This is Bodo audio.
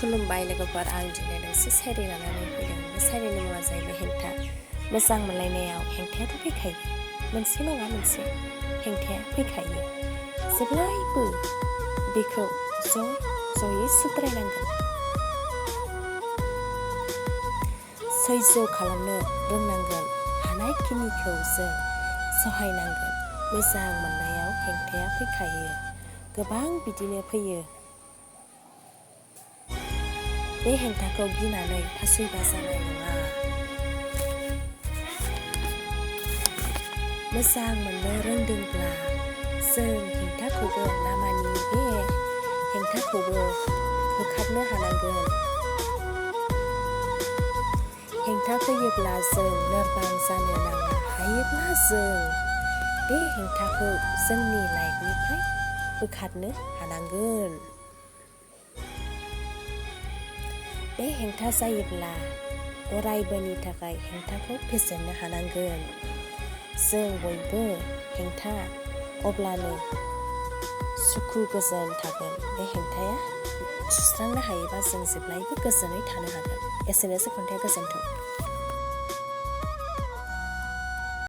खुलुमबाय लोगोफोर आं दिनै मोनसे सावगारि लानानै फैदों। बे सावगारिनि मुङा जाहैबाय हेंथा। मोजां मोनलायनायाव हेंथायाथ' फैखायो, मोनसे नङा मोनसे हेंथाया फैखायो। जेब्लायबो बेखौ ज'यै सुद्रायनांगोन, सैज्य खालामनो रोंनांगोन, हानायखिनिखौ जों सहायनांगोन। मोजां मोननायाव हेंथाया फैखायो, गोबां बिदिनो फैयो। बे हेंथाखौ गिनानै फासयबा जानाय नङा। मोजां मोननो रोंदोंब्ला जों हेंथाखौबो लामानि बे हेंथाखौबो होखारनो हानांगोन। हेंथा फैयोब्ला जों लोरबां जानो नाङा। हायोब्ला जों बे हेंथाखौ जोंनि लाइफनिफ्राय बोखारनो हानांगोन। बे हेंथा जायोब्ला अरायबोनि थाखाय हेंथाखौ फेजेननो हानांगोन। जों बयबो हेंथा अब्लानो सुखु गोजोन थागोन। बे हेंथाया सुस्रांनो हायोबा जों जेब्लायबो गोजोनै थानो हागोन। एसेनोसै खन्थाइया, गोजोन्थों।